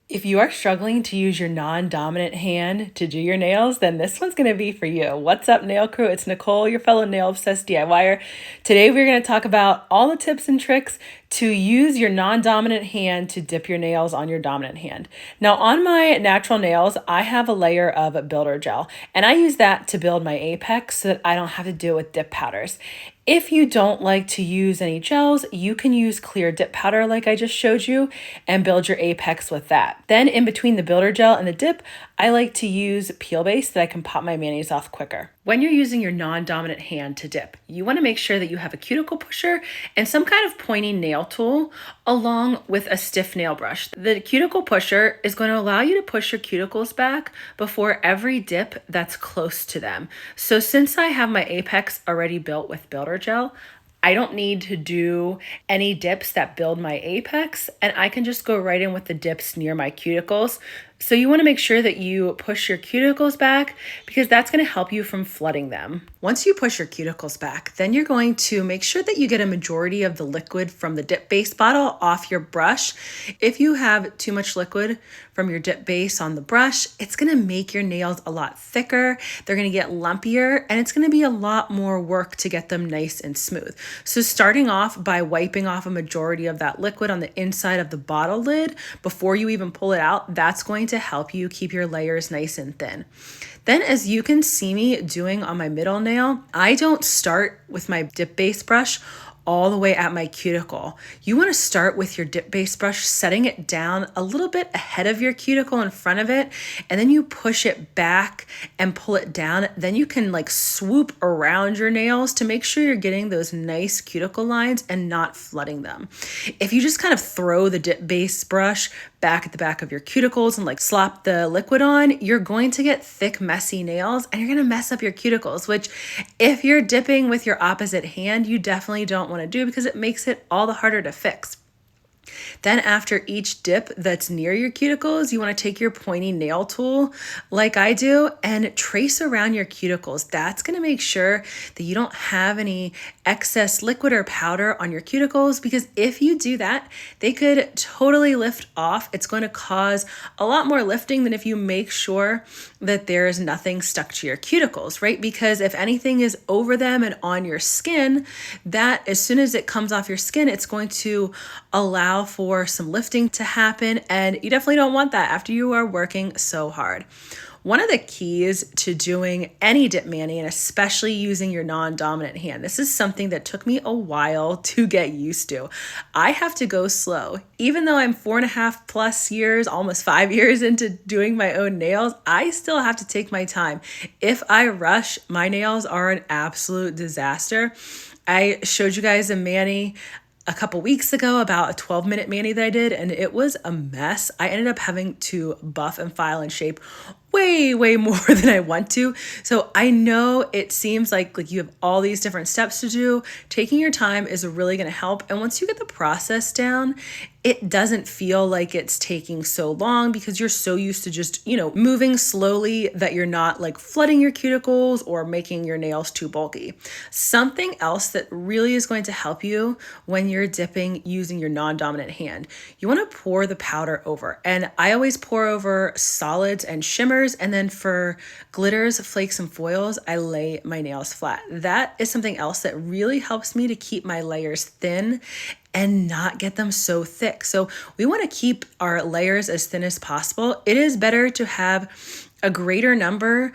If you are struggling to use your non-dominant hand to do your nails, then this one's going to be for you. What's up, nail crew? It's Nicole, your fellow nail obsessed DIYer. Today we're going to talk about all the tips and tricks to use your non-dominant hand to dip your nails on your dominant hand. Now on my natural nails, I have a layer of builder gel, and I use that to build my apex so that I don't have to deal with dip powders. If you don't like to use any gels, you can use clear dip powder like I just showed you and build your apex with that. Then in between the builder gel and the dip, I like to use peel base so that I can pop my mayonnaise off quicker. When you're using your non-dominant hand to dip, you want to make sure that you have a cuticle pusher and some kind of pointy nail tool along with a stiff nail brush. The cuticle pusher is going to allow you to push your cuticles back before every dip that's close to them. So since I have my apex already built with builder gel, I don't need to do any dips that build my apex, and I can just go right in with the dips near my cuticles. So you want to make sure that you push your cuticles back because that's going to help you from flooding them. Once you push your cuticles back, then you're going to make sure that you get a majority of the liquid from the dip base bottle off your brush. If you have too much liquid from your dip base on the brush, it's going to make your nails a lot thicker. They're going to get lumpier, and it's going to be a lot more work to get them nice and smooth. So starting off by wiping off a majority of that liquid on the inside of the bottle lid before you even pull it out, that's going to help you keep your layers nice and thin. Then as you can see me doing on my middle nail, I don't start with my dip base brush all the way at my cuticle. You want to start with your dip base brush, setting it down a little bit ahead of your cuticle in front of it, and then you push it back and pull it down. Then you can like swoop around your nails to make sure you're getting those nice cuticle lines and not flooding them. If you just kind of throw the dip base brush back at the back of your cuticles and like slop the liquid on, you're going to get thick, messy nails and you're going to mess up your cuticles, which if you're dipping with your opposite hand, you definitely don't want to do because it makes it all the harder to fix. Then after each dip that's near your cuticles, you want to take your pointy nail tool like I do and trace around your cuticles. That's going to make sure that you don't have any excess liquid or powder on your cuticles, because if you do that, they could totally lift off. It's going to cause a lot more lifting than if you make sure that there's nothing stuck to your cuticles, right? Because if anything is over them and on your skin, that as soon as it comes off your skin, it's going to allow for some lifting to happen, and you definitely don't want that after you are working so hard. One of the keys to doing any dip mani, and especially using your non-dominant hand, this is something that took me a while to get used to. I have to go slow. Even though I'm 4.5+ years, almost 5 years into doing my own nails, I still have to take my time. If I rush, my nails are an absolute disaster. I showed you guys a mani a couple weeks ago about a 12-minute mani that I did, and it was a mess. I ended up having to buff and file and shape way more than I want to. So I know it seems like you have all these different steps to do. Taking your time is really going to help. And once you get the process down, it doesn't feel like it's taking so long because you're so used to just, moving slowly that you're not like flooding your cuticles or making your nails too bulky. Something else that really is going to help you when you're dipping using your non-dominant hand, you want to pour the powder over. And I always pour over solids and shimmers. And then for glitters, flakes, and foils, I lay my nails flat. That is something else that really helps me to keep my layers thin and not get them so thick. So we want to keep our layers as thin as possible. It is better to have a greater number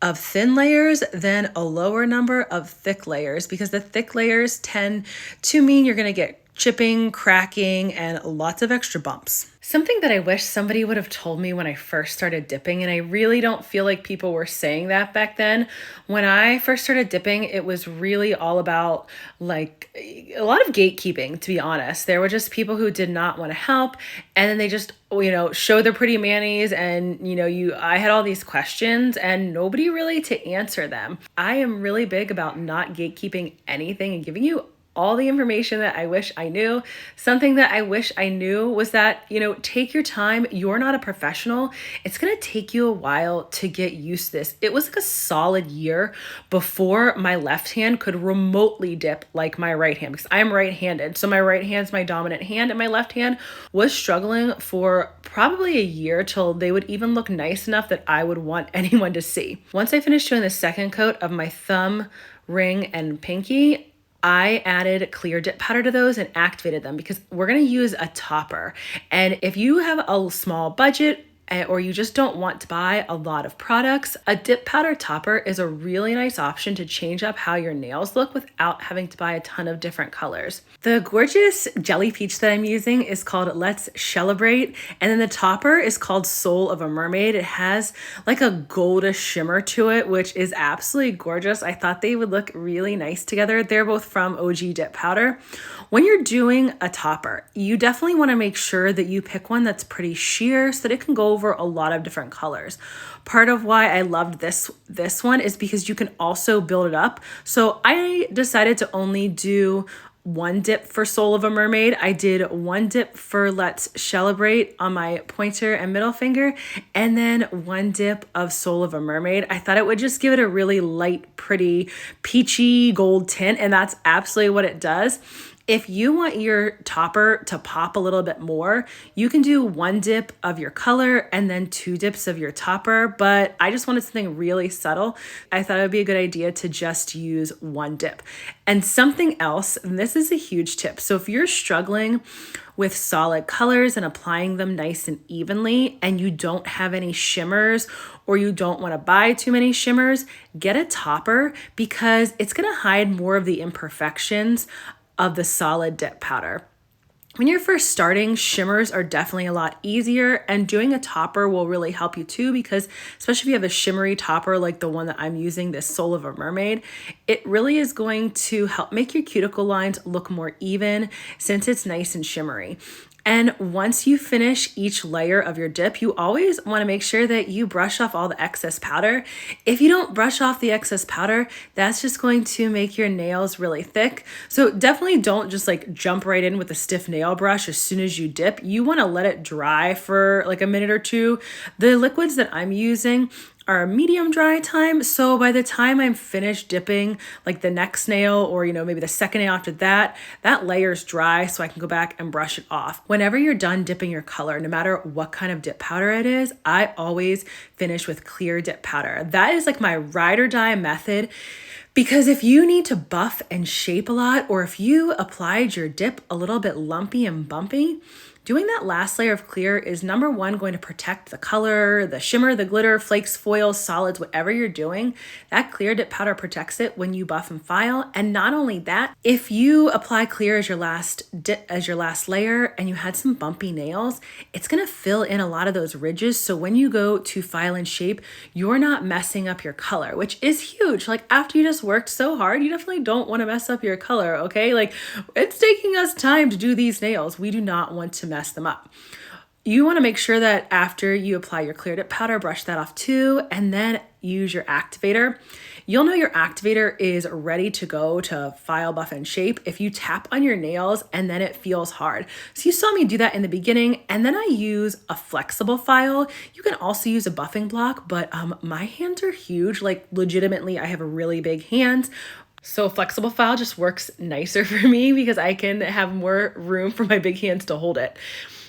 of thin layers than a lower number of thick layers, because the thick layers tend to mean you're going to get chipping, cracking, and lots of extra bumps. Something that I wish somebody would have told me when I first started dipping, and I really don't feel like people were saying that back then. When I first started dipping, it was really all about like a lot of gatekeeping, to be honest. There were just people who did not want to help, and then they just show their pretty manis, and I had all these questions and nobody really to answer them. I am really big about not gatekeeping anything and giving you all the information that I wish I knew. Something that I wish I knew was that, take your time. You're not a professional. It's going to take you a while to get used to this. It was like a solid year before my left hand could remotely dip like my right hand, because I'm right-handed. So my right hand's my dominant hand, and my left hand was struggling for probably a year till they would even look nice enough that I would want anyone to see. Once I finished doing the second coat of my thumb, ring, and pinky, I added clear dip powder to those and activated them because we're going to use a topper. And if you have a small budget, or you just don't want to buy a lot of products, a dip powder topper is a really nice option to change up how your nails look without having to buy a ton of different colors. The gorgeous jelly peach that I'm using is called Let's Shell-Abrate, and then the topper is called Soul of a Mermaid. It has like a goldish shimmer to it, which is absolutely gorgeous. I thought they would look really nice together. They're both from OG Dip Powder. When you're doing a topper, you definitely want to make sure that you pick one that's pretty sheer so that it can go over a lot of different colors. Part of why I loved this one is because you can also build it up. So I decided to only do one dip for Soul of a Mermaid. I did one dip for Let's Shell-Abrate on my pointer and middle finger, and then one dip of Soul of a Mermaid. I thought it would just give it a really light, pretty, peachy gold tint, and that's absolutely what it does. If you want your topper to pop a little bit more, you can do one dip of your color and then two dips of your topper, but I just wanted something really subtle. I thought it would be a good idea to just use one dip. And something else, and this is a huge tip. So if you're struggling with solid colors and applying them nice and evenly, and you don't have any shimmers, or you don't want to buy too many shimmers, get a topper because it's going to hide more of the imperfections of the solid dip powder. When you're first starting, shimmers are definitely a lot easier, and doing a topper will really help you too, because especially if you have a shimmery topper like the one that I'm using, this Soul of a Mermaid, it really is going to help make your cuticle lines look more even since it's nice and shimmery. And once you finish each layer of your dip, you always want to make sure that you brush off all the excess powder. If you don't brush off the excess powder, that's just going to make your nails really thick. So definitely don't just like jump right in with a stiff nail brush as soon as you dip. You want to let it dry for like a minute or two. The liquids that I'm using are a medium dry time. So by the time I'm finished dipping like the next nail, or maybe the second nail after that, that layer's dry so I can go back and brush it off. Whenever you're done dipping your color, no matter what kind of dip powder it is, I always finish with clear dip powder. That is like my ride or die method. Because if you need to buff and shape a lot, or if you applied your dip a little bit lumpy and bumpy, doing that last layer of clear is number one, going to protect the color, the shimmer, the glitter, flakes, foils, solids, whatever you're doing. That clear dip powder protects it when you buff and file. And not only that, if you apply clear as your last layer and you had some bumpy nails, it's going to fill in a lot of those ridges. So when you go to file and shape, you're not messing up your color, which is huge. Like after you just worked so hard, you definitely don't want to mess up your color, okay? Like it's taking us time to do these nails. We do not want to mess them up. You want to make sure that after you apply your clear dip powder, brush that off too, and then use your activator. You'll know your activator is ready to go to file, buff, and shape if you tap on your nails and then it feels hard. So you saw me do that in the beginning, and then I use a flexible file. You can also use a buffing block, but my hands are huge. Like legitimately, I have really big hands. So a flexible file just works nicer for me because I can have more room for my big hands to hold it.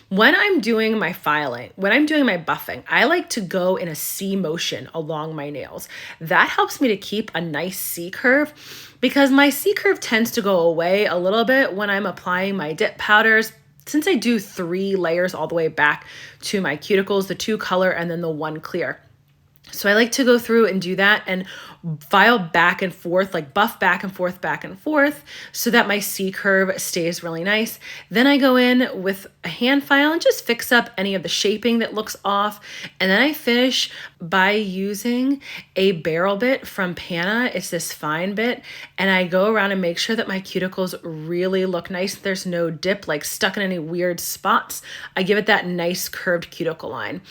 When I'm doing my filing, when I'm doing my buffing, I like to go in a C motion along my nails. That helps me to keep a nice C curve because my C curve tends to go away a little bit when I'm applying my dip powders. Since I do 3 layers all the way back to my cuticles, the 2 color and then the 1 clear. So I like to go through and do that and file back and forth, like buff back and forth so that my C curve stays really nice. Then I go in with a hand file and just fix up any of the shaping that looks off. And then I finish by using a barrel bit from Pana. It's this fine bit. And I go around and make sure that my cuticles really look nice. There's no dip like stuck in any weird spots. I give it that nice curved cuticle line.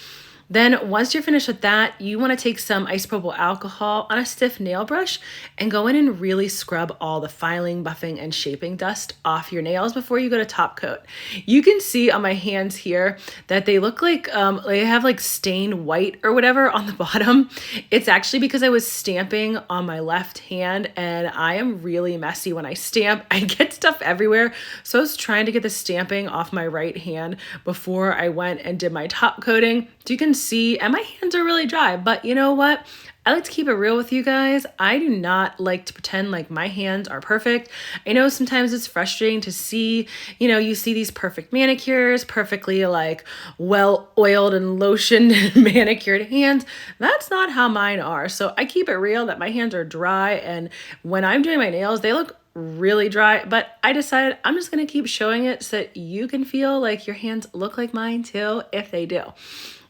Then once you're finished with that, you want to take some isopropyl alcohol on a stiff nail brush and go in and really scrub all the filing, buffing, and shaping dust off your nails before you go to top coat. You can see on my hands here that they look like they have like stained white or whatever on the bottom. It's actually because I was stamping on my left hand, and I am really messy when I stamp. I get stuff everywhere. So I was trying to get the stamping off my right hand before I went and did my top coating. So you can see, and my hands are really dry, but you know what? I like to keep it real with you guys. I do not like to pretend like my hands are perfect. I know sometimes it's frustrating to see, you see these perfect manicures, perfectly like well oiled and lotioned manicured hands. That's not how mine are. So I keep it real that my hands are dry, and when I'm doing my nails, they look really dry, but I decided I'm just going to keep showing it so that you can feel like your hands look like mine too, if they do.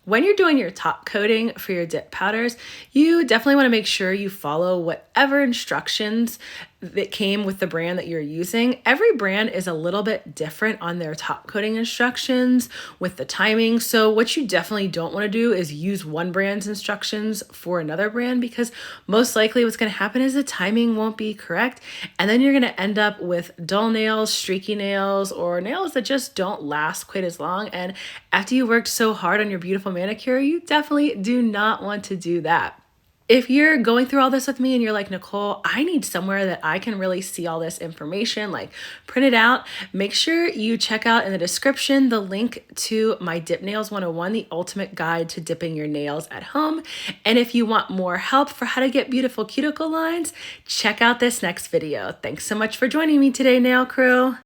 When you're doing your top coating for your dip powders, you definitely want to make sure you follow whatever instructions that came with the brand that you're using. Every brand is a little bit different on their top coating instructions with the timing. So what you definitely don't want to do is use one brand's instructions for another brand, because most likely what's going to happen is the timing won't be correct. And then you're going to end up with dull nails, streaky nails, or nails that just don't last quite as long. And after you worked so hard on your beautiful manicure, you definitely do not want to do that. If you're going through all this with me and you're like, Nicole, I need somewhere that I can really see all this information, like print it out, make sure you check out in the description the link to my Dip Nails 101, the ultimate guide to dipping your nails at home. And if you want more help for how to get beautiful cuticle lines, check out this next video. Thanks so much for joining me today, nail crew.